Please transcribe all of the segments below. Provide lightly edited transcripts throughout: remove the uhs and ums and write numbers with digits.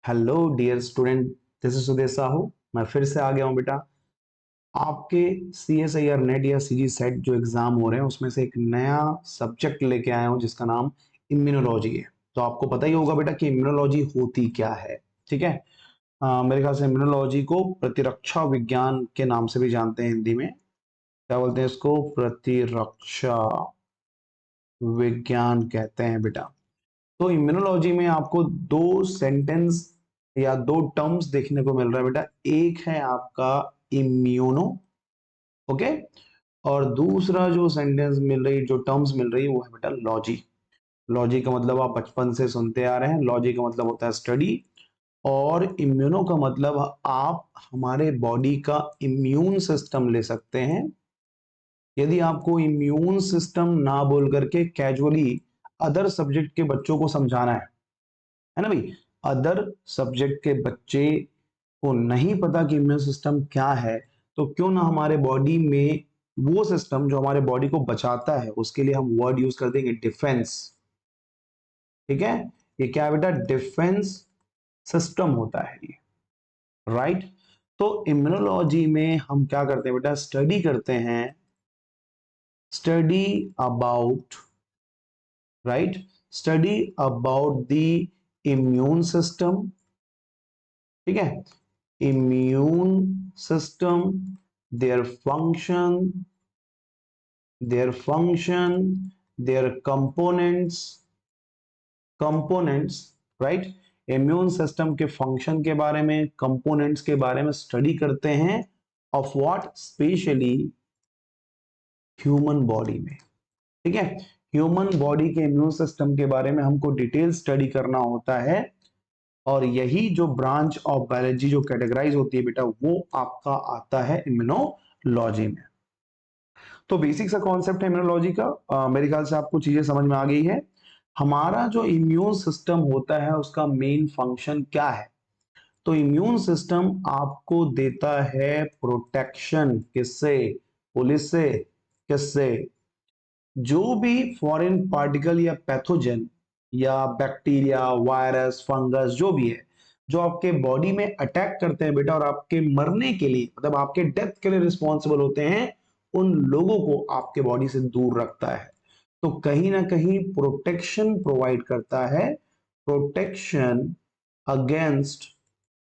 Hello dear student, this is Sudesh Sahu. मैं फिर से आ गया हूँ बेटा। आपके C S I R NET या सी जी सेट जो एग्जाम हो रहे हैं उसमें से एक नया सब्जेक्ट लेके आया हूँ जिसका नाम इम्यूनोलॉजी है। तो आपको पता ही होगा बेटा कि इम्यूनोलॉजी होती क्या है। ठीक है। मेरे ख्याल से इम्यूनोलॉजी को प्रतिरक्षा विज्ञान के नाम से भी जानते हैं। हिंदी में क्या बोलते हैं इसको? प्रतिरक्षा विज्ञान कहते हैं बेटा। तो इम्यूनोलॉजी में आपको दो सेंटेंस या दो टर्म्स देखने को मिल रहा है बेटा। एक है आपका इम्यूनो, ओके, और दूसरा जो सेंटेंस मिल रही, जो टर्म्स मिल रही है वो है बेटा लॉजी। लॉजी का मतलब आप बचपन से सुनते आ रहे हैं। लॉजी का मतलब होता है स्टडी, और इम्यूनो का मतलब आप हमारे बॉडी का इम्यून सिस्टम ले सकते हैं। यदि आपको इम्यून सिस्टम ना बोल करके कैजुअली अदर सब्जेक्ट के बच्चों को समझाना है ना भाई, अदर सब्जेक्ट के बच्चे को नहीं पता कि इम्यून सिस्टम क्या है, तो क्यों ना हमारे बॉडी में वो सिस्टम जो हमारे बॉडी को बचाता है उसके लिए हम वर्ड यूज कर देंगे डिफेंस। ठीक है। ये क्या है बेटा? डिफेंस सिस्टम होता है ये, राइट। तो इम्यूनोलॉजी में हम क्या करते हैं बेटा? स्टडी करते हैं, study about, right, study about the immune system. ठीक है। immune system, their function, their components, right. Immune system के फंक्शन के बारे में, कंपोनेंट्स के बारे में स्टडी करते हैं। Of what? Specially human body में। ठीक है। ह्यूमन बॉडी के इम्यून सिस्टम के बारे में हमको डिटेल स्टडी करना होता है, और यही जो ब्रांच ऑफ बायोलॉजी जो कैटेगराइज होती है बेटा वो आपका आता है इम्यूनोलॉजी में। तो बेसिक सा कॉन्सेप्ट है इम्यूनोलॉजी का। मेरे ख्याल से आपको चीजें समझ में आ गई है। हमारा जो इम्यून सिस्टम होता है उसका मेन फंक्शन क्या है? तो इम्यून सिस्टम आपको देता है प्रोटेक्शन। किससे? पुलिस से? किससे? जो भी फॉरेन पार्टिकल या पैथोजन या बैक्टीरिया, वायरस, फंगस जो भी है, जो आपके बॉडी में अटैक करते हैं बेटा और आपके मरने के लिए, मतलब आपके डेथ के लिए रिस्पॉन्सिबल होते हैं, उन लोगों को आपके बॉडी से दूर रखता है। तो कहीं ना कहीं प्रोटेक्शन प्रोवाइड करता है। Protection against,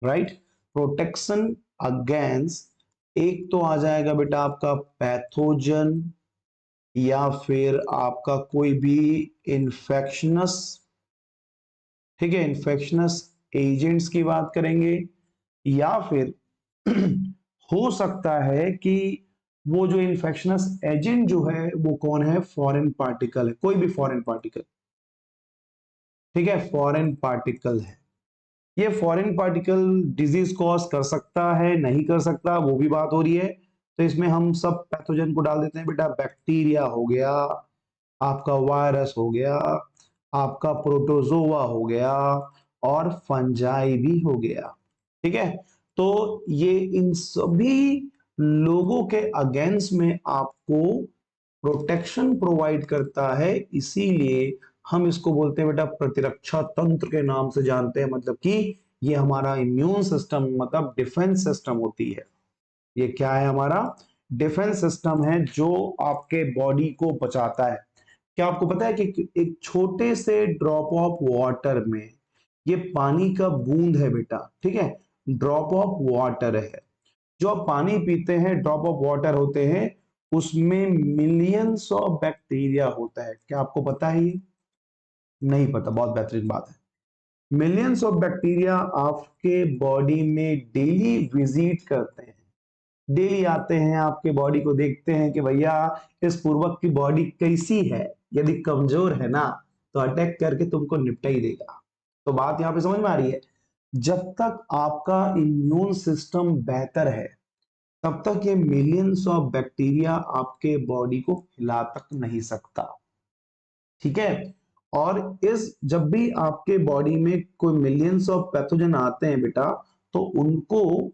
right, protection against. एक तो आ जाएगा बेटा आपका पैथोजन, या फिर आपका कोई भी इन्फेक्शनस। ठीक है, इन्फेक्शनस एजेंट्स की बात करेंगे, या फिर हो सकता है कि वो जो इन्फेक्शनस एजेंट जो है वो कौन है? फॉरेन पार्टिकल है, कोई भी फॉरेन पार्टिकल। ठीक है, फॉरेन पार्टिकल है। ये फॉरेन पार्टिकल डिजीज कॉज कर सकता है, नहीं कर सकता, वो भी बात हो रही है। तो इसमें हम सब पैथोजन को डाल देते हैं बेटा। बैक्टीरिया हो गया, आपका वायरस हो गया, आपका प्रोटोजोआ हो गया, और फंजाई भी हो गया। ठीक है। तो ये इन सभी लोगों के अगेंस्ट में आपको प्रोटेक्शन प्रोवाइड करता है। इसीलिए हम इसको बोलते हैं बेटा प्रतिरक्षा तंत्र के नाम से जानते हैं। मतलब कि ये हमारा इम्यून सिस्टम, मतलब डिफेंस सिस्टम होती है। ये क्या है? हमारा डिफेंस सिस्टम है जो आपके बॉडी को बचाता है। क्या आपको पता है कि एक छोटे से ड्रॉप ऑफ वाटर में, ये पानी का बूंद है बेटा, ठीक है, ड्रॉप ऑफ वाटर है। जो आप पानी पीते हैं, ड्रॉप ऑफ वाटर होते हैं, उसमें मिलियंस ऑफ बैक्टीरिया होता है। क्या आपको पता है ये? नहीं पता? बहुत बेहतरीन बात है। मिलियंस ऑफ बैक्टीरिया आपके बॉडी में डेली विजिट करते हैं, डेली आते हैं, आपके बॉडी को देखते हैं कि भैया इस पूर्वक की बॉडी कैसी है। यदि कमजोर है ना तो अटैक करके तुमको निपटा ही देगा। तो बात यहां पे समझ में आ रही है। जब तक आपका इम्यून सिस्टम बेहतर है तब तक ये मिलियंस ऑफ बैक्टीरिया आपके बॉडी को हिला तक नहीं सकता। ठीक है। और इस जब भी आपके बॉडी में कोई मिलियंस ऑफ पैथोजन आते हैं बेटा, तो उनको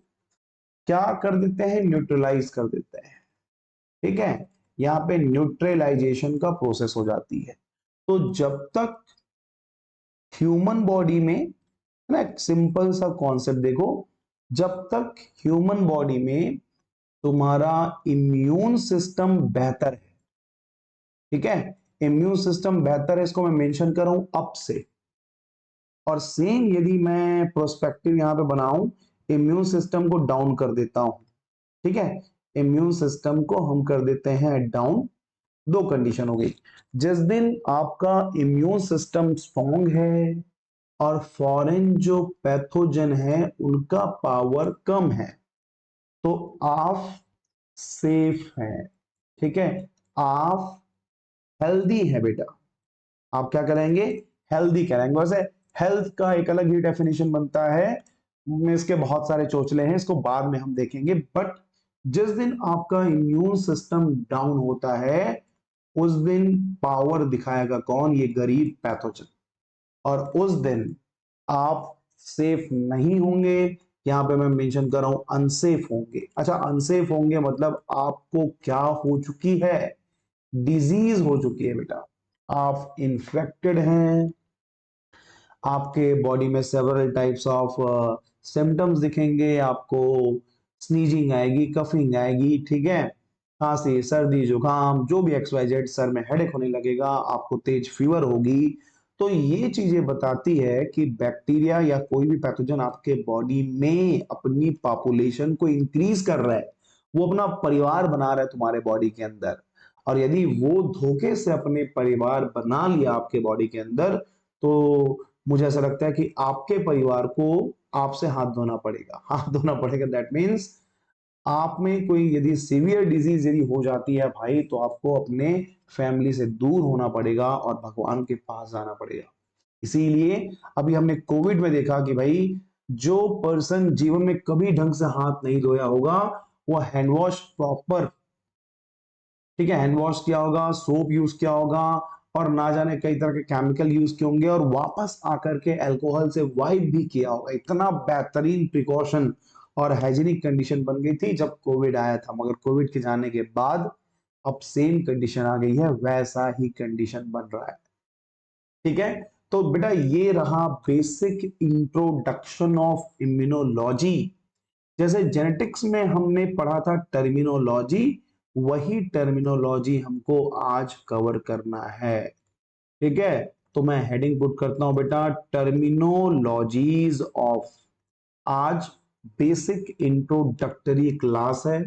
क्या कर देते हैं? न्यूट्रलाइज कर देते हैं। ठीक है। यहाँ पे न्यूट्रलाइजेशन का प्रोसेस हो जाती है। तो जब तक ह्यूमन बॉडी में ना एक सिंपल सा कॉन्सेप्ट देखो, जब तक ह्यूमन बॉडी में तुम्हारा इम्यून सिस्टम बेहतर है, ठीक है, इम्यून सिस्टम बेहतर है, इसको मैं मेंशन कर रहा हूं अप से, और सेम यदि मैं प्रोस्पेक्टिव यहां पे बनाऊं, इम्यून सिस्टम को डाउन कर देता हूं, ठीक है, इम्यून सिस्टम को हम कर देते हैं डाउन, दो कंडीशन हो गई। जिस दिन आपका इम्यून सिस्टम स्ट्रॉन्ग है और फॉरेन जो पैथोजन है उनका पावर कम है, तो आप सेफ हैं, ठीक है, आप हेल्दी है बेटा, आप क्या करेंगे, हेल्दी करेंगे। वैसे हेल्थ का एक अलग ही डेफिनेशन बनता है, इसके बहुत सारे चोचले हैं, इसको बाद में हम देखेंगे, बट जिस दिन आपका इम्यून सिस्टम डाउन होता है उस दिन पावर दिखाएगा कौन, ये गरीब पैथोजन, और उस दिन आप सेफ नहीं होंगे। यहां पे मैं मेंशन कर रहा हूं अनसेफ होंगे। अच्छा, अनसेफ होंगे मतलब आपको क्या हो चुकी है, डिजीज हो चुकी है बेटा, आप इन्फेक्टेड हैं, आपके बॉडी में सेवरल टाइप्स ऑफ सिम्टम्स दिखेंगे आपको, स्नीजिंग आएगी, कफिंग आएगी, ठीक है, खांसी, सर्दी, जुकाम, जो भी एक्स वाई जेड, सर में हेडेक होने लगेगा, आपको तेज फीवर होगी। तो ये चीजें बताती है कि बैक्टीरिया या कोई भी पैथोजन आपके बॉडी में अपनी पॉपुलेशन को इंक्रीज कर रहा है, वो अपना परिवार बना रहा है तुम्हारे बॉडी के अंदर, और यदि वो धोखे से अपने परिवार बना लिया आपके बॉडी के अंदर, तो मुझे ऐसा लगता है कि आपके परिवार को आपसे हाथ धोना पड़ेगा, हाथ धोना पड़ेगा, दैट मीन्स आप में कोई यदि सीवियर डिजीज यदि हो जाती है भाई, तो आपको अपने फैमिली से दूर होना पड़ेगा और भगवान के पास जाना पड़ेगा। इसीलिए अभी हमने कोविड में देखा कि भाई जो पर्सन जीवन में कभी ढंग से हाथ नहीं धोया होगा, वो हैंड वॉश प्रॉपर, ठीक है, हैंड वॉश किया होगा, सोप यूज किया होगा, और ना जाने कई तरह के केमिकल यूज किए होंगे, और वापस आकर के अल्कोहल से वाइप भी किया होगा। इतना बेहतरीन प्रिकॉशन और हाइजीनिक कंडीशन बन गई थी जब कोविड आया था, मगर कोविड के जाने के बाद अब सेम कंडीशन आ गई है, वैसा ही कंडीशन बन रहा है, ठीक है। तो बेटा ये रहा बेसिक इंट्रोडक्शन ऑफ इम्यूनोलॉजी। जैसे जेनेटिक्स में हमने पढ़ा था टर्मिनोलॉजी, वही टर्मिनोलॉजी हमको आज कवर करना है, ठीक है। तो मैं हेडिंग पुट करता हूं बेटा, टर्मिनोलॉजीज ऑफ, आज बेसिक इंट्रोडक्टरी क्लास है।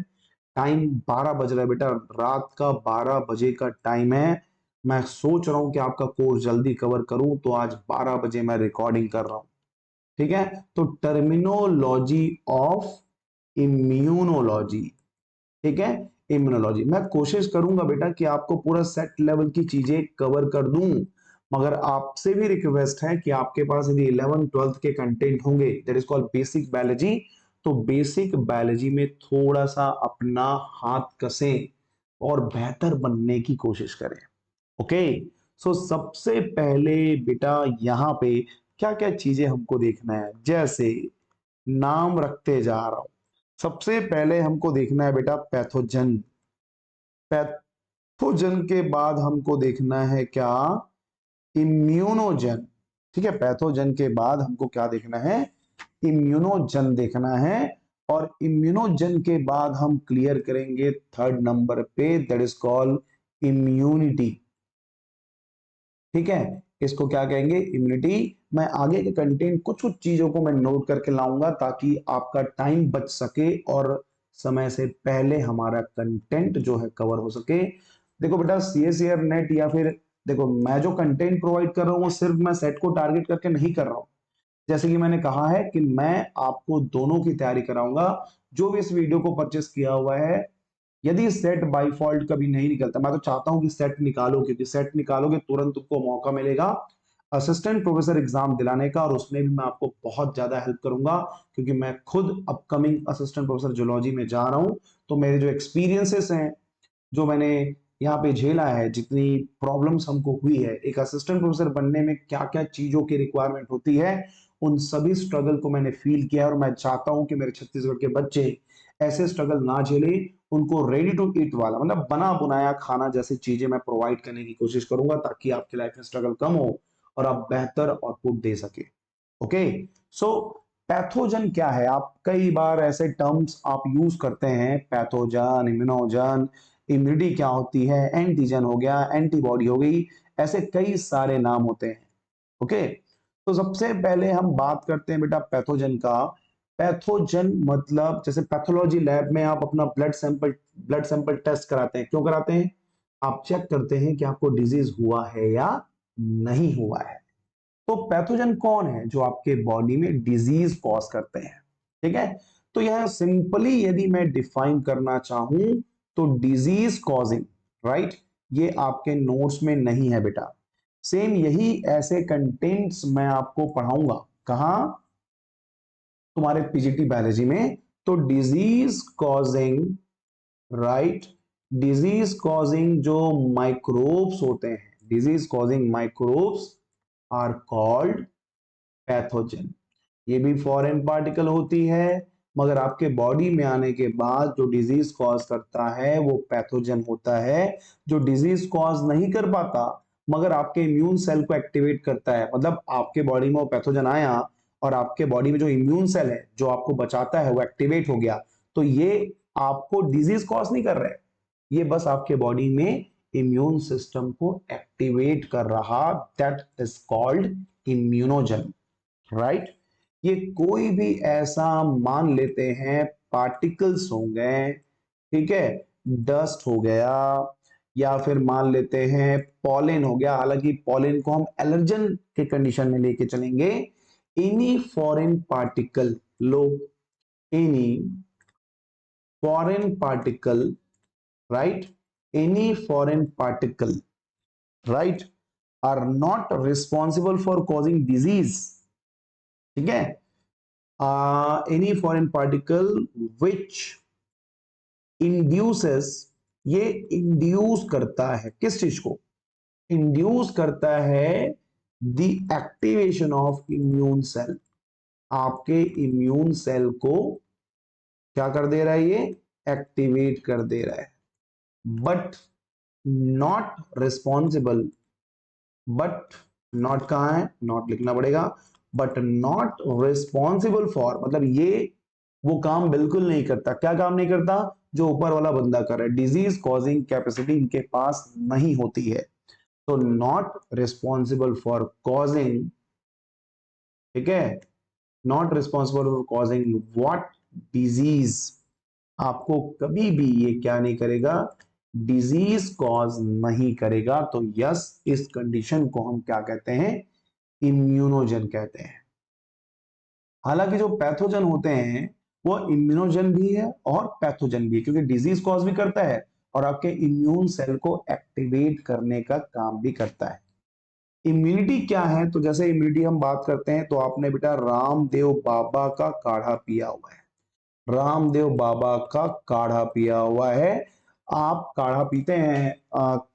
टाइम 12 बज रहा है बेटा, रात का 12 बजे का टाइम है। मैं सोच रहा हूं कि आपका कोर्स जल्दी कवर करूं, तो आज 12 बजे मैं रिकॉर्डिंग कर रहा हूं, ठीक है। तो टर्मिनोलॉजी ऑफ इम्यूनोलॉजी, ठीक है, इम्यूनोलॉजी, मैं कोशिश करूंगा बेटा कि आपको पूरा सेट लेवल की चीजें कवर कर दूं, मगर आपसे भी रिक्वेस्ट है कि आपके पास यदि 11 12th के कंटेंट होंगे, that is called basic biology, तो बेसिक बायोलॉजी में थोड़ा सा अपना हाथ कसें और बेहतर बनने की कोशिश करें, ओके। सो सबसे पहले बेटा यहाँ पे क्या क्या चीजें हमको देखना है, जैसे नाम रखते जा रहा हूं, सबसे पहले हमको देखना है बेटा पैथोजन, पैथोजन के बाद हमको देखना है क्या, इम्यूनोजन, ठीक है, पैथोजन के बाद हमको क्या देखना है, इम्यूनोजन देखना है, और इम्यूनोजन के बाद हम क्लियर करेंगे थर्ड नंबर पे, दैट इज कॉल्ड इम्यूनिटी, ठीक है, इसको क्या कहेंगे, इम्यूनिटी। मैं आगे के कंटेंट कुछ कुछ चीजों को मैं नोट करके लाऊंगा ताकि आपका टाइम बच सके और समय से पहले हमारा कंटेंट जो है कवर हो सके। देखो बेटा, सीएसईआर नेट या फिर देखो, मैं जो कंटेंट प्रोवाइड कर रहा हूँ वो सिर्फ मैं सेट को टारगेट करके नहीं कर रहा हूँ, जैसे कि मैंने कहा है कि मैं आपको दोनों की तैयारी कराऊंगा। जो भी इस वीडियो को परचेस किया हुआ है, यदि सेट बाय फॉल्ट कभी नहीं निकलता, मैं तो चाहता हूं कि सेट निकालो, क्योंकि सेट निकालोगे तुरंत तुमको मौका मिलेगा असिस्टेंट प्रोफेसर एग्जाम दिलाने का, और उसमें भी मैं आपको बहुत ज्यादा हेल्प करूंगा, क्योंकि मैं खुद अपकमिंग असिस्टेंट प्रोफेसर जूलॉजी में जा रहा हूं। तो मेरे जो एक्सपीरियंसेस हैं, जो मैंने यहाँ पे झेला है, जितनी प्रॉब्लम्स हमको हुई है एक असिस्टेंट प्रोफेसर बनने में, क्या क्या चीजों की रिक्वायरमेंट होती है, उन सभी स्ट्रगल को मैंने फील किया, और मैं चाहता हूं कि मेरे छत्तीसगढ़ के बच्चे ऐसे स्ट्रगल ना झेले, उनको रेडी टू ईट वाला मतलब बना बुनाया खाना जैसी चीजें मैं प्रोवाइड करने की कोशिश करूंगा, ताकि आपकी लाइफ में स्ट्रगल कम हो और आप बेहतर आउटपुट दे सके, ओके, सो पैथोजन क्या है? आप कई बार ऐसे टर्म्स आप यूज करते हैं, पैथोजन, इम्यूनोजन, इम्यूनिटी क्या होती है, एंटीजन हो गया, एंटीबॉडी हो गई, ऐसे कई सारे नाम होते हैं। ओके, तो सबसे पहले हम बात करते हैं बेटा पैथोजन का। पैथोजन मतलब जैसे पैथोलॉजी लैब में आप अपना ब्लड सैंपल टेस्ट कराते हैं, क्यों कराते हैं? आप चेक करते हैं कि आपको डिजीज हुआ है या नहीं हुआ है। तो पैथोजन कौन है जो आपके बॉडी में डिजीज कॉज करते हैं? ठीक है, तो यह सिंपली यदि मैं डिफाइन करना चाहूं तो डिजीज कॉजिंग, राइट, ये आपके नोट्स में नहीं है बेटा। सेम यही ऐसे कंटेंट्स मैं आपको पढ़ाऊंगा कहां? तुम्हारे पीजीटी बायोलॉजी में। तो disease causing, right, disease causing जो माइक्रोब्स होते हैं, disease causing microbes are called pathogen. ये भी फॉरेन पार्टिकल होती है, मगर आपके बॉडी में आने के बाद जो डिजीज कॉज करता है वो पैथोजन होता है। जो डिजीज कॉज नहीं कर पाता मगर आपके इम्यून सेल को एक्टिवेट करता है, मतलब आपके बॉडी में वो पैथोजन आया और आपके बॉडी में जो इम्यून सेल है जो आपको बचाता है वो एक्टिवेट हो गया, तो ये आपको डिजीज कॉज नहीं कर रहे, ये बस आपके बॉडी में इम्यून सिस्टम को एक्टिवेट कर रहा, that is called immunogen, right. ये कोई भी ऐसा मान लेते हैं पार्टिकल्स हो गए, ठीक है, डस्ट हो गया, या फिर मान लेते हैं पॉलेन हो गया, हालांकि पॉलेन को हम एलर्जन के कंडीशन में लेके चलेंगे। एनी फॉरेन पार्टिकल, लो, any foreign particle, right, any foreign particle, right, are not responsible for causing disease, ठीक है। Any foreign particle which induces, ये इंड्यूस करता है किस चीज को? इंड्यूस करता है the activation of immune cell, आपके इम्यून सेल को क्या कर दे रहा है? ये एक्टिवेट कर दे रहा है, but not responsible, but not कहां है? नॉट लिखना पड़ेगा, बट नॉट रिस्पॉन्सिबल फॉर, मतलब ये वो काम बिल्कुल नहीं करता। क्या काम नहीं करता? जो ऊपर वाला बंदा कर रहा है, डिजीज कॉजिंग कैपेसिटी इनके पास नहीं होती है। तो नॉट रिस्पॉन्सिबल फॉर कॉजिंग, ठीक है, not responsible for causing what? Disease. आपको कभी भी ये क्या नहीं करेगा? डिजीज कॉज नहीं करेगा। तो यस, इस कंडीशन को हम क्या कहते हैं? इम्यूनोजन कहते हैं। हालांकि जो पैथोजन होते हैं वो इम्यूनोजन भी है और पैथोजन भी है, क्योंकि डिजीज कॉज भी करता है और आपके इम्यून सेल को एक्टिवेट करने का काम भी करता है। इम्यूनिटी क्या है? तो जैसे इम्यूनिटी हम बात करते हैं तो आपने बेटा रामदेव बाबा का काढ़ा पिया हुआ है, रामदेव बाबा का काढ़ा पिया हुआ है। आप काढ़ा पीते हैं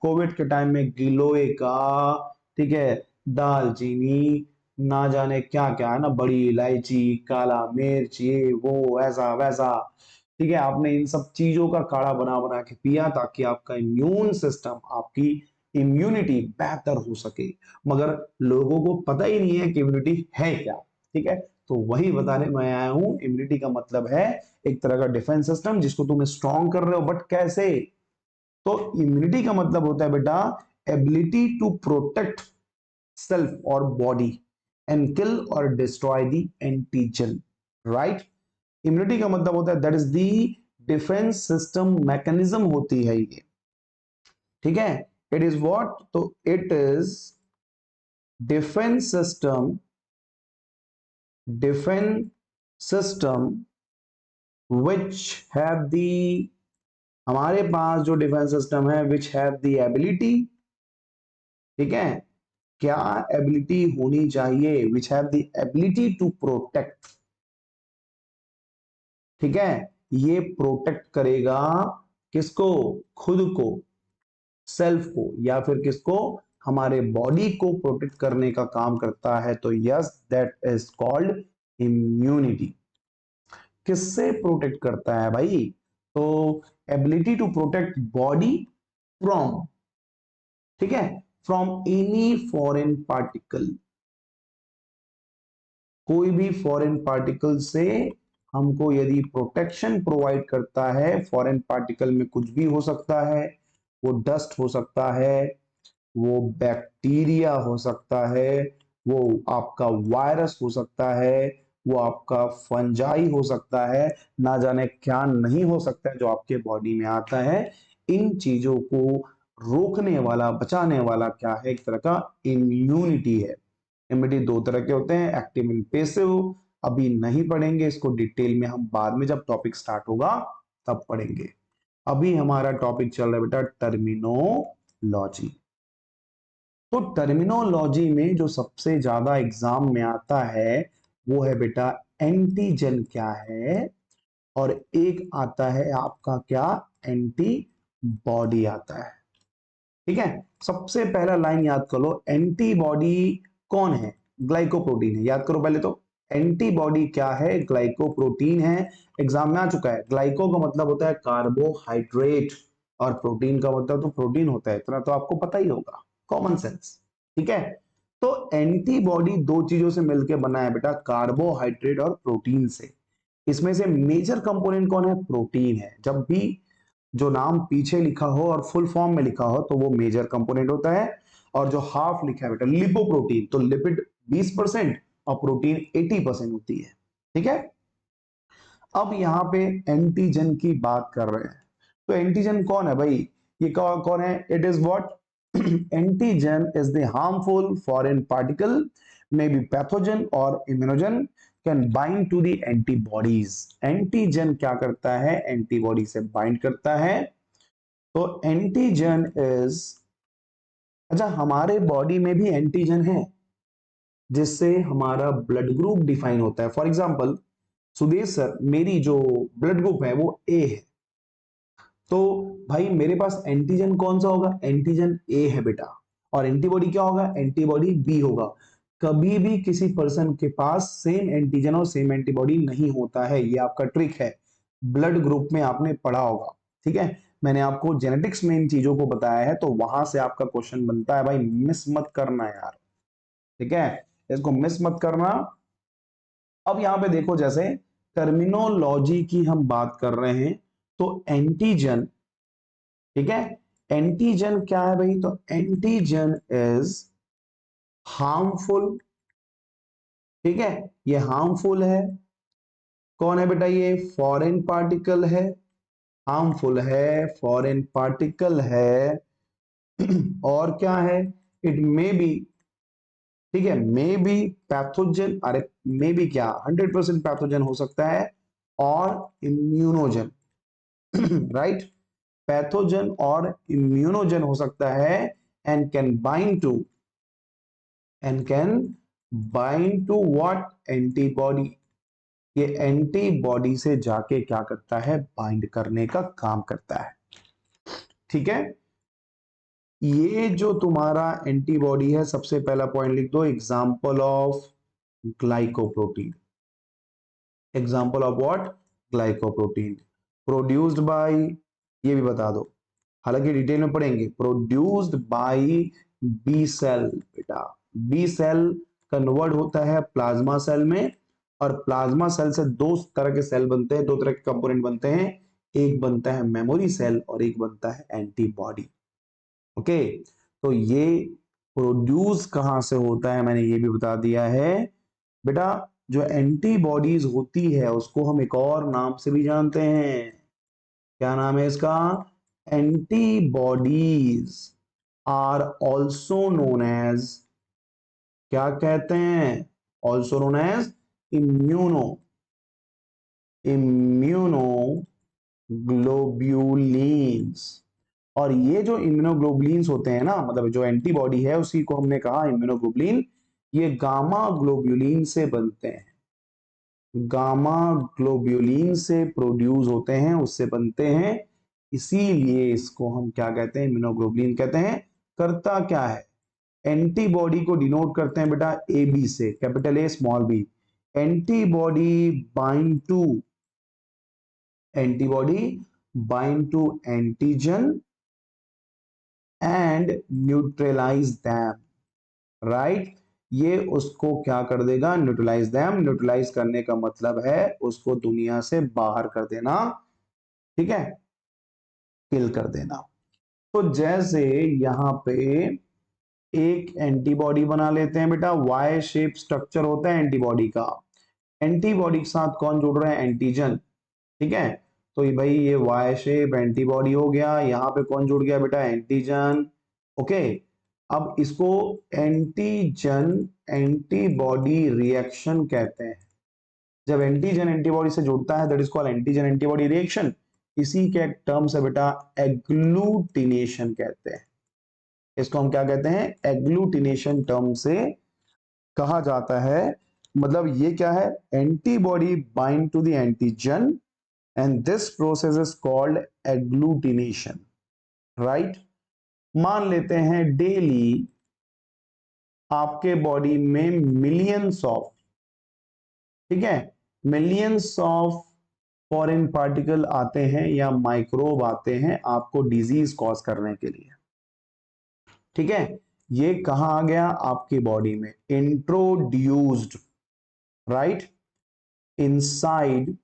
कोविड के टाइम में, गिलोय का, ठीक है, दालचीनी, ना जाने क्या क्या है ना, बड़ी इलायची, काला मिर्च, ये वो ऐसा वैसा, ठीक है, आपने इन सब चीजों का काढ़ा बना बना के पिया ताकि आपका इम्यून सिस्टम, आपकी इम्यूनिटी बेहतर हो सके। मगर लोगों को पता ही नहीं है कि इम्यूनिटी है क्या, ठीक है। तो वही बताने मैं आया हूं, इम्यूनिटी का मतलब है एक तरह का डिफेंस सिस्टम जिसको तुम स्ट्रॉन्ग कर रहे हो, बट कैसे? तो इम्यूनिटी का मतलब होता है बेटा एबिलिटी टू प्रोटेक्ट सेल्फ और बॉडी एंड किल और destroy the antigen, right. Immunity का मतलब होता है that is the defence system mechanism होती है ये, ठीक है। It is what? तो it is defence system, defence system which have the, हमारे पास जो डिफेंस सिस्टम है which have the ability, ठीक है, क्या एबिलिटी होनी चाहिए? which have the ability to protect, ठीक है, ये प्रोटेक्ट करेगा किसको? खुद को, सेल्फ को, या फिर किसको? हमारे बॉडी को प्रोटेक्ट करने का काम करता है। तो yes, that is called immunity. किससे प्रोटेक्ट करता है भाई? तो ability to protect body from, ठीक है, फ्रॉम एनी फॉरेन पार्टिकल, कोई भी फॉरेन पार्टिकल से हमको यदि प्रोटेक्शन प्रोवाइड करता है, फॉरेन पार्टिकल में कुछ भी हो सकता है, वो डस्ट हो सकता है, वो बैक्टीरिया हो सकता है, वो आपका वायरस हो सकता है, वो आपका फंजाई हो सकता है, ना जाने क्या नहीं हो सकता है जो आपके बॉडी में आता है। इन चीजों को रोकने वाला, बचाने वाला क्या है, एक तरह का इम्यूनिटी है। इम्यूनिटी दो तरह के होते हैं, एक्टिव एंड पैसिव। अभी नहीं पढ़ेंगे इसको डिटेल में, हम बाद में जब टॉपिक स्टार्ट होगा तब पढ़ेंगे। अभी हमारा टॉपिक चल रहा है बेटा टर्मिनोलॉजी। तो टर्मिनोलॉजी में जो सबसे ज्यादा एग्जाम में आता है वो है बेटा एंटीजन क्या है, और एक आता है आपका क्या, एंटीबॉडी आता है। ठीक है, सबसे पहला लाइन याद कर लो, एंटीबॉडी कौन है, ग्लाइकोप्रोटीन है। याद करो पहले तो, एंटीबॉडी क्या है, ग्लाइकोप्रोटीन है। एग्जाम में आ चुका है। ग्लाइको का मतलब होता है कार्बोहाइड्रेट, और प्रोटीन का मतलब तो प्रोटीन होता है, इतना तो आपको पता ही होगा, कॉमन सेंस। ठीक है, तो एंटीबॉडी दो चीजों से मिलकर बना है बेटा, कार्बोहाइड्रेट और प्रोटीन से। इसमें से मेजर कंपोनेंट कौन है, प्रोटीन है। जब भी जो नाम पीछे लिखा हो और फुल फॉर्म में लिखा हो तो वो मेजर कंपोनेंट होता है, और जो हाफ लिखा है बेटा लिपोप्रोटीन, तो लिपिड 20% और प्रोटीन 80% होती है। ठीक है, अब यहाँ पे एंटीजन की बात कर रहे हैं। तो एंटीजन कौन है भाई, ये कौन है, it is what, antigen is the harmful foreign particle, may be pathogen और immunogen, can bind to the antibodies. Antigen क्या करता है, एंटीबॉडी से बाइंड करता है। तो एंटीजन इज, अच्छा हमारे बॉडी में भी एंटीजन है जिससे हमारा ब्लड ग्रुप डिफाइन होता है। फॉर एग्जांपल सुदेश सर, मेरी जो ब्लड ग्रुप है वो ए है, तो भाई मेरे पास एंटीजन कौन सा होगा, एंटीजन ए है बेटा, और एंटीबॉडी क्या होगा, एंटीबॉडी बी होगा। कभी भी किसी पर्सन के पास सेम एंटीजन और सेम एंटीबॉडी नहीं होता है, ये आपका ट्रिक है, ब्लड ग्रुप में आपने पढ़ा होगा। ठीक है, मैंने आपको जेनेटिक्स में इन चीजों को बताया है, तो वहां से आपका क्वेश्चन बनता है भाई, मिस मत करना यार। ठीक है, इसको मिस मत करना। अब यहां पे देखो, जैसे टर्मिनोलॉजी की हम बात कर रहे हैं, तो एंटीजन, ठीक है, एंटीजन क्या है भाई, तो एंटीजन इज हार्मफुल। ठीक है, ये हार्मफुल है। कौन है बेटा, ये फॉरेन पार्टिकल है, हार्मफुल है, फॉरेन पार्टिकल है। और क्या है, इट मे बी, ठीक है, मे बी पैथोजन, अरे मे बी क्या, 100% पैथोजन हो सकता है, और इम्यूनोजन। राइट, पैथोजन और इम्यूनोजन हो सकता है, and can bind to, and can bind to what, antibody. ये एंटीबॉडी से जाके क्या करता है, बाइंड करने का काम करता है। ठीक है, ये जो तुम्हारा एंटीबॉडी है, सबसे पहला पॉइंट लिख दो, example of glycoprotein. Example of what, glycoprotein. Produced by, ये भी बता दो, हालांकि डिटेल में पढ़ेंगे, प्रोड्यूस्ड बाय बी सेल बेटा। बी सेल कन्वर्ट होता है प्लाज्मा सेल में, और प्लाज्मा सेल से दो तरह के सेल बनते हैं, दो तरह के कंपोनेंट बनते हैं, एक बनता है मेमोरी सेल और एक बनता है एंटीबॉडी। ओके, तो ये प्रोड्यूस कहां से होता है मैंने ये भी बता दिया है बेटा। जो एंटीबॉडीज होती है उसको हम एक और नाम से भी जानते हैं, क्या नाम है इसका, antibodies are also known as, क्या कहते हैं, also known as immuno, immunoglobulins. और ये जो इम्यूनोग्लोबुलिन्स होते हैं ना, मतलब जो एंटीबॉडी है उसी को हमने कहा इम्यूनोग्लोबुलिन, ये गामा ग्लोब्यूलिन से बनते हैं, गामा ग्लोब्यूलिन से प्रोड्यूस होते हैं, उससे बनते हैं, इसीलिए इसको हम क्या कहते हैं, इम्यूनोग्लोबुलिन कहते हैं। करता क्या है, एंटीबॉडी को डिनोट करते हैं बेटा ए बी से, capital A small B. Antibody bind to, antibody bind to antigen and neutralize them, right? ये उसको क्या कर देगा, न्यूट्रलाइज देम। न्यूट्रलाइज करने का मतलब है उसको दुनिया से बाहर कर देना, ठीक है, किल कर देना। तो जैसे यहाँ पे एक एंटीबॉडी बना लेते हैं बेटा, वाई शेप स्ट्रक्चर होता है एंटीबॉडी का। एंटीबॉडी के साथ कौन जुड़ रहा है, एंटीजन, ठीक है। तो ये भाई ये वाई शेप एंटीबॉडी हो गया, यहाँ पे कौन जुड़ गया बेटा, एंटीजन, ओके। अब इसको एंटीजन एंटीबॉडी रिएक्शन कहते हैं। जब एंटीजन एंटीबॉडी से जुड़ता है that is called antigen antibody reaction. इसी के टर्म से बेटा एग्लूटिनेशन कहते हैं। इसको हम क्या कहते हैं, एग्लूटिनेशन टर्म से कहा जाता है। मतलब ये क्या है, antibody bind to the antigen and this process is called agglutination, right. मान लेते हैं डेली आपके बॉडी में मिलियंस ऑफ, ठीक है, मिलियंस ऑफ फॉरेन पार्टिकल आते हैं या माइक्रोब आते हैं आपको डिजीज कॉज करने के लिए, ठीक है। ये कहां आ गया, आपकी बॉडी में introduced, right, inside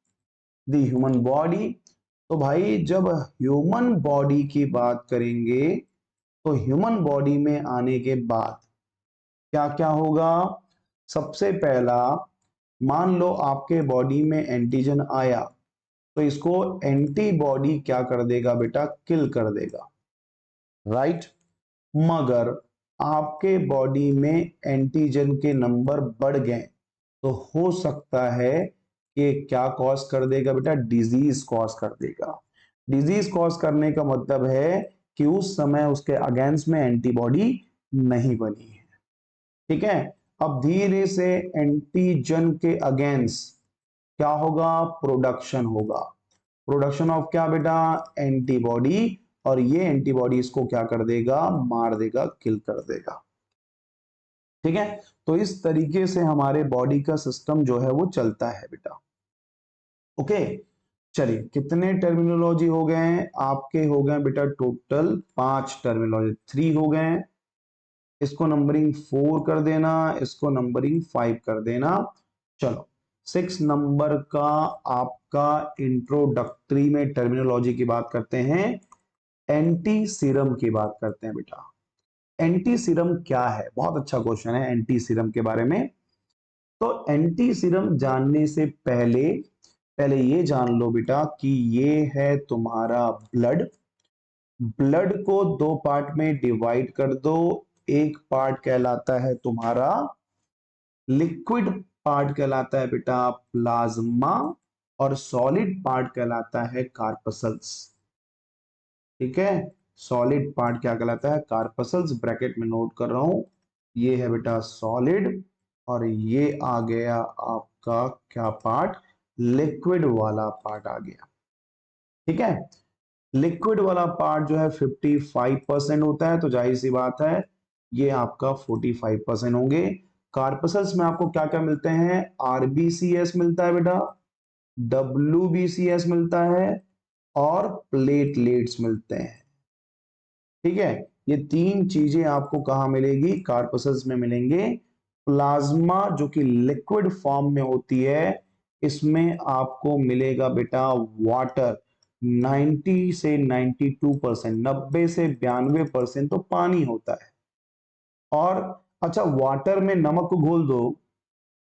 the human body. तो भाई जब ह्यूमन बॉडी की बात करेंगे तो ह्यूमन बॉडी में आने के बाद क्या क्या होगा, सबसे पहला मान लो आपके बॉडी में एंटीजन आया तो इसको एंटीबॉडी क्या कर देगा बेटा, किल कर देगा, राइट। मगर आपके बॉडी में एंटीजन के नंबर बढ़ गए तो हो सकता है कि क्या कॉज कर देगा बेटा, डिजीज कॉज कर देगा। डिजीज कॉज करने का मतलब है कि उस समय उसके अगेंस्ट में एंटीबॉडी नहीं बनी है, ठीक है। अब धीरे से एंटीजन के अगेंस्ट क्या होगा, प्रोडक्शन होगा। प्रोडक्शन ऑफ क्या बेटा, एंटीबॉडी। और ये एंटीबॉडी इसको क्या कर देगा, मार देगा, किल कर देगा, ठीक है। तो इस तरीके से हमारे बॉडी का सिस्टम जो है वो चलता है बेटा, ओके। चलिए कितने टर्मिनोलॉजी हो गए हैं आपके, हो गए बेटा टोटल 5 टर्मिनोलॉजी, 3 हो गए। इसको नंबरिंग 4 कर देना, इसको नंबरिंग 5 कर देना। चलो 6 नंबर का आपका इंट्रोडक्टरी में टर्मिनोलॉजी की बात करते हैं, एंटी सीरम की बात करते हैं बेटा। एंटी सीरम क्या है, बहुत अच्छा क्वेश्चन है एंटी सीरम के बारे में। तो एंटी सीरम जानने से पहले पहले ये जान लो बेटा कि ये है तुम्हारा ब्लड। ब्लड को 2 पार्ट में डिवाइड कर दो। एक पार्ट कहलाता है तुम्हारा लिक्विड, पार्ट कहलाता है बेटा प्लाज्मा, और सॉलिड पार्ट कहलाता है कार्पसल्स, ठीक है। सॉलिड पार्ट क्या कहलाता है, कार्पसल्स, ब्रैकेट में नोट कर रहा हूं। ये है बेटा सॉलिड और ये आ गया आपका क्या पार्ट, लिक्विड वाला पार्ट आ गया, ठीक है। लिक्विड वाला पार्ट जो है 55% होता है, तो जाहिर सी बात है ये आपका 45% होंगे। कार्पसल्स में आपको क्या क्या मिलते हैं, आरबीसीएस मिलता है बेटा, डब्ल्यूबीसीएस मिलता है और प्लेटलेट्स मिलते हैं, ठीक है। ये 3 चीजें आपको कहां मिलेगी, कार्पसल्स में मिलेंगे। प्लाज्मा जो कि लिक्विड फॉर्म में होती है, इसमें आपको मिलेगा बेटा वाटर, 90 से 92%, 90 से 92% तो पानी होता है। और अच्छा वाटर में नमक को घोल दो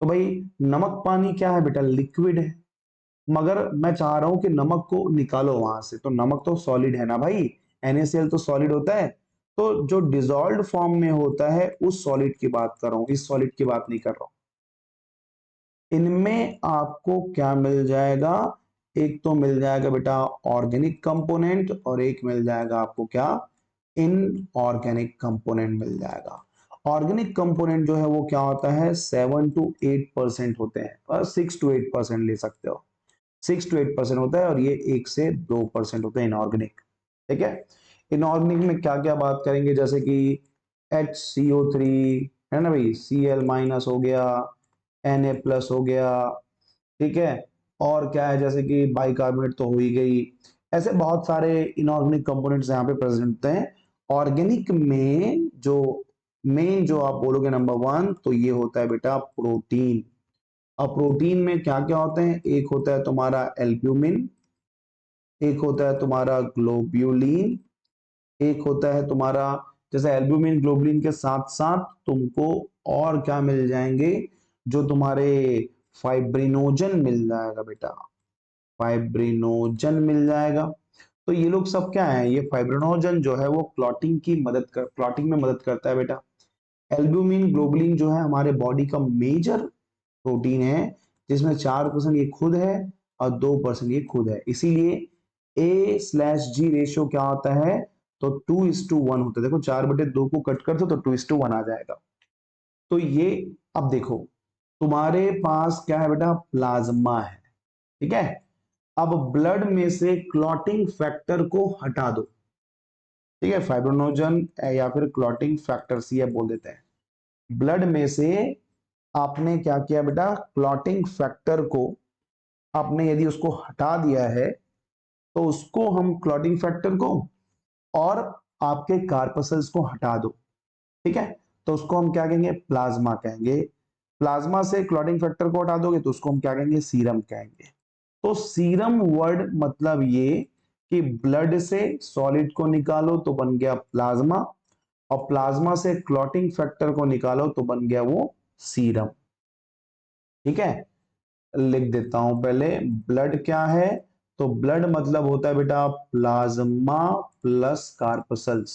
तो भाई नमक पानी क्या है बेटा, लिक्विड है। मगर मैं चाह रहा हूं कि नमक को निकालो वहां से, तो नमक तो सॉलिड है ना भाई, NaCl तो सॉलिड होता है। तो जो डिसॉल्व्ड फॉर्म में होता है उस सॉलिड की बात कर रहा हूं, इस सॉलिड की बात नहीं कर रहा हूं। इनमें आपको क्या मिल जाएगा, एक तो मिल जाएगा बेटा ऑर्गेनिक कंपोनेंट और एक मिल जाएगा आपको क्या, इनऑर्गेनिक कंपोनेंट मिल जाएगा। ऑर्गेनिक कंपोनेंट जो है वो क्या होता है, 7 to 8% होते हैं, और 6 to 8% ले सकते हो, 6 to 8% होता है, और ये 1 से 2% होता है इनऑर्गेनिक, ठीक है। इनऑर्गेनिक में क्या क्या बात करेंगे, जैसे कि HCO3 है ना भाई, Cl- हो गया, Na+ हो गया, ठीक है। और क्या है, जैसे कि बाइकार्बोनेट तो हो ही गई। ऐसे बहुत सारे इनऑर्गेनिक कंपोनेंट्स यहाँ पे प्रेजेंट होते हैं। ऑर्गेनिक में जो मेन जो आप बोलोगे नंबर 1 तो ये होता है बेटा प्रोटीन। अब प्रोटीन में क्या क्या होते हैं, एक होता है तुम्हारा एल्ब्यूमिन, एक होता है तुम्हारा ग्लोब्यूलिन, एक होता है तुम्हारा, जैसे एल्ब्यूमिन ग्लोबुलिन के साथ साथ तुमको और क्या मिल जाएंगे, जो तुम्हारे फाइब्रिनोजन मिल जाएगा बेटा, फाइब्रिनोजन मिल जाएगा। तो ये लोग सब क्या है, ये फाइब्रिनोजन जो है वो क्लॉटिंग में मदद करता है बेटा। एल्ब्यूमिन ग्लोबुलिन जो है हमारे बॉडी का मेजर प्रोटीन है, जिसमें 4% ये खुद है और 2% ये खुद है, इसीलिए A/G रेशियो क्या होता है, तो 2:1 होता है। देखो 4/2 को कट कर दो तो 2:1 आ जाएगा। तो ये, अब देखो तुम्हारे पास क्या है बेटा, प्लाज्मा है, ठीक है। अब ब्लड में से क्लॉटिंग फैक्टर को हटा दो, ठीक है, फाइब्रिनोजन या फिर क्लॉटिंग फैक्टर CF बोल देते हैं। ब्लड में से आपने क्या किया बेटा, क्लॉटिंग फैक्टर को आपने यदि उसको हटा दिया है, तो उसको हम क्लॉटिंग फैक्टर को और आपके कार्पसल्स को हटा दो, ठीक है, तो उसको हम क्या कहेंगे, प्लाज्मा कहेंगे। प्लाज्मा से क्लॉटिंग फैक्टर को हटा दोगे तो उसको हम क्या कहेंगे, सीरम कहेंगे। तो सीरम वर्ड मतलब ये कि ब्लड से सॉलिड को निकालो तो बन गया प्लाज्मा, और प्लाज्मा से क्लॉटिंग फैक्टर को निकालो तो बन गया वो सीरम, ठीक है। लिख देता हूं पहले, ब्लड क्या है, तो ब्लड मतलब होता है बेटा plasma plus corpuscles,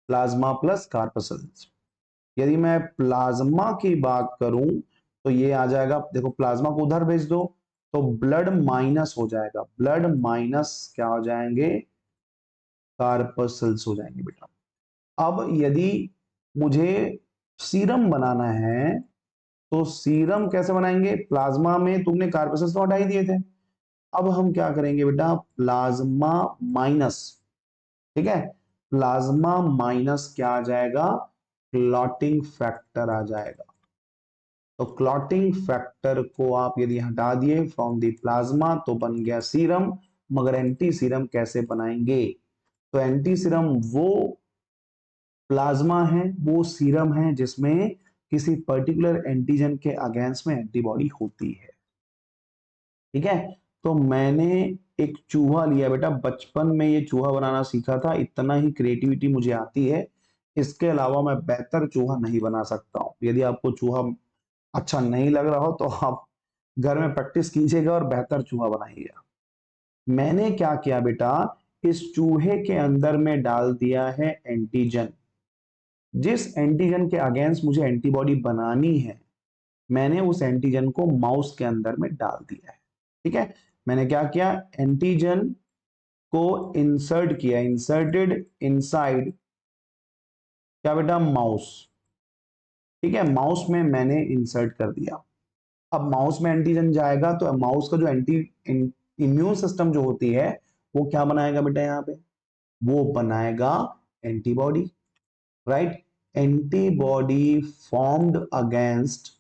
plasma plus corpuscles. यदि मैं प्लाज्मा की बात करूं तो ये आ जाएगा, देखो प्लाज्मा को उधर भेज दो तो ब्लड माइनस हो जाएगा, ब्लड माइनस क्या हो जाएंगे, कार्पसल्स हो जाएंगे बेटा। अब यदि मुझे सीरम बनाना है तो सीरम कैसे बनाएंगे, प्लाज्मा में तुमने कार्पसल्स तो हटा ही दिए थे, अब हम क्या करेंगे बेटा, प्लाज्मा माइनस, ठीक है, प्लाज्मा माइनस क्या आ जाएगा, क्लॉटिंग फैक्टर आ जाएगा। तो क्लॉटिंग फैक्टर को आप यदि हटा दिए फ्रॉम द प्लाज्मा तो बन गया सीरम। मगर एंटी सीरम कैसे बनाएंगे, तो एंटी सीरम वो प्लाज्मा है, वो सीरम है जिसमें किसी पर्टिकुलर एंटीजन के अगेंस्ट में एंटीबॉडी होती है, ठीक है। तो मैंने एक चूहा लिया बेटा, बचपन में ये चूहा बनाना सीखा था, इतना ही क्रिएटिविटी मुझे आती है, इसके अलावा मैं बेहतर चूहा नहीं बना सकता हूँ। यदि आपको चूहा अच्छा नहीं लग रहा हो तो आप घर में प्रैक्टिस कीजिएगा और बेहतर चूहा बनाइएगा। मैंने क्या किया बेटा, इस चूहे के अंदर में डाल दिया है एंटीजन, जिस एंटीजन के अगेंस्ट मुझे एंटीबॉडी बनानी है, मैंने उस एंटीजन को माउस के अंदर में डाल दिया है, ठीक है। मैंने क्या किया, एंटीजन को इंसर्ट किया, इंसर्टेड इनसाइड क्या बेटा, माउस, ठीक है, माउस में मैंने इंसर्ट कर दिया। अब माउस में एंटीजन जाएगा तो माउस का जो इम्यून सिस्टम जो होती है वो क्या बनाएगा बेटा, यहाँ पे वो बनाएगा antibody, right, antibody formed against,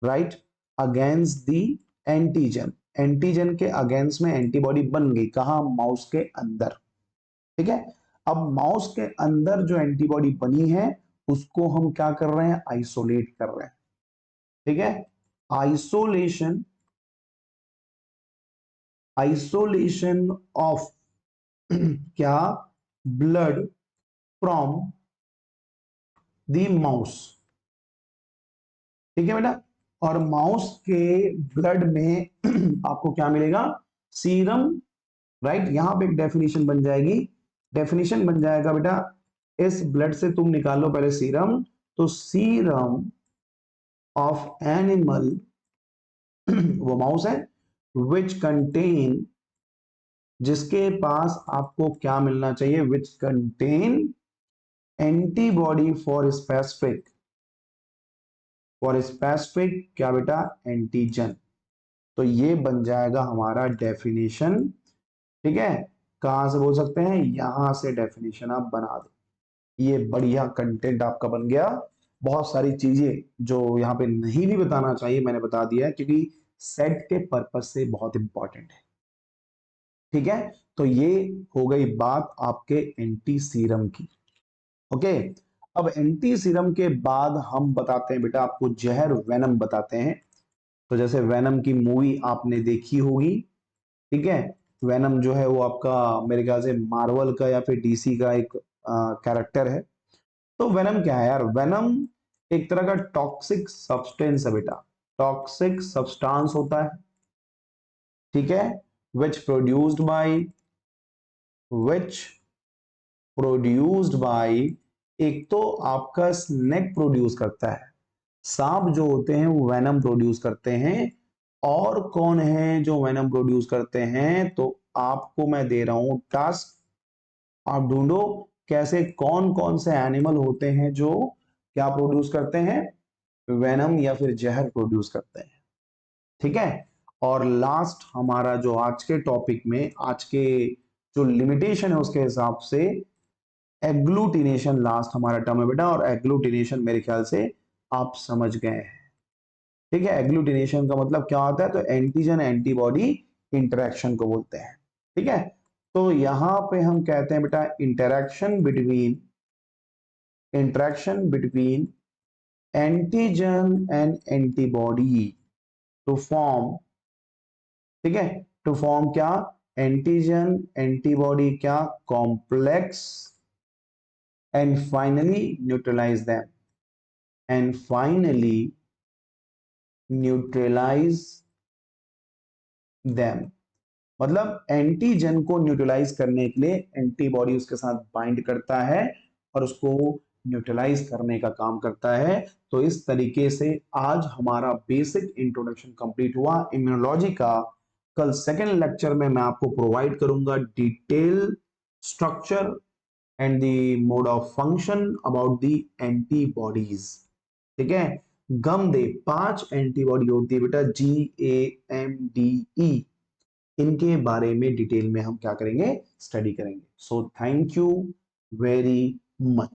right, against the antigen, antigen के अगेंस्ट में एंटीबॉडी बन गई, कहा, माउस के अंदर, ठीक है। अब माउस के अंदर जो एंटीबॉडी बनी है उसको हम क्या कर रहे हैं, आइसोलेट कर रहे हैं, ठीक है। आइसोलेशन, आइसोलेशन ऑफ क्या, ब्लड फ्रॉम द माउस, ठीक है बेटा। और माउस के ब्लड में आपको क्या मिलेगा, सीरम, राइट, यहां पे एक डेफिनेशन बन जाएगी, डेफिनेशन बन जाएगा बेटा, इस ब्लड से तुम निकालो पहले सीरम, तो सीरम ऑफ एनिमल वो माउस है, विच कंटेन, जिसके पास आपको क्या मिलना चाहिए, which contain antibody for specific क्या बेटा, एंटीजन। तो ये बन जाएगा हमारा डेफिनेशन, ठीक है। कहां से बोल सकते हैं, यहां से डेफिनेशन आप बना दो, ये बढ़िया कंटेंट आपका बन गया। बहुत सारी चीजें जो यहाँ पे नहीं भी बताना चाहिए मैंने बता दिया है, क्योंकि सेट के पर्पज से बहुत इंपॉर्टेंट है, ठीक है। तो ये हो गई बात आपके एंटी सीरम की। ओके। अब एंटी सीरम के बाद हम बताते हैं बेटा आपको जहर वेनम बताते हैं। तो जैसे वेनम की मूवी आपने देखी होगी, ठीक है। वेनम जो है वो आपका मेरे ख्याल से मार्वल का या फिर डीसी का एक कैरेक्टर है। तो वेनम क्या है यार, वेनम एक तरह का टॉक्सिक सब्सटेंस है बेटा, टॉक्सिक सब्सटेंस होता है, ठीक है। Which produced by, which produced by, एक तो आपका स्नेक प्रोड्यूस करता है, सांप जो होते हैं वो वेनम प्रोड्यूस करते हैं। और कौन है जो वेनम प्रोड्यूस करते हैं, तो आपको मैं दे रहा हूं टास्क, आप ढूंढो कैसे कौन कौन से एनिमल होते हैं जो क्या प्रोड्यूस करते हैं, वेनम या फिर जहर प्रोड्यूस करते हैं, ठीक है। और लास्ट हमारा जो आज के टॉपिक में, आज के जो लिमिटेशन है उसके हिसाब से, एग्लूटिनेशन लास्ट हमारा टर्म है बेटा। और एग्लूटिनेशन मेरे ख्याल से आप समझ गए हैं, ठीक है। एग्लूटिनेशन का मतलब क्या होता है, तो एंटीजन एंटीबॉडी इंटरेक्शन को बोलते हैं, ठीक है। तो यहां पे हम कहते हैं बेटा interaction between antigen and antibody to form, ठीक है, टू फॉर्म क्या, एंटीजन एंटीबॉडी क्या, complex, and finally neutralize them, and finally neutralize them. मतलब एंटीजन को न्यूट्रलाइज करने के लिए एंटीबॉडी उसके साथ बाइंड करता है और उसको न्यूट्रलाइज करने का काम करता है। तो इस तरीके से आज हमारा बेसिक इंट्रोडक्शन कंप्लीट हुआ इम्यूनोलॉजी का। कल सेकेंड लेक्चर में मैं आपको प्रोवाइड करूंगा detail structure and the mode of function about the antibodies, ठीक है। गम दे 5 एंटीबॉडी होती है बेटा, GAMDE, इनके बारे में डिटेल में हम क्या करेंगे, स्टडी करेंगे। So thank you very much.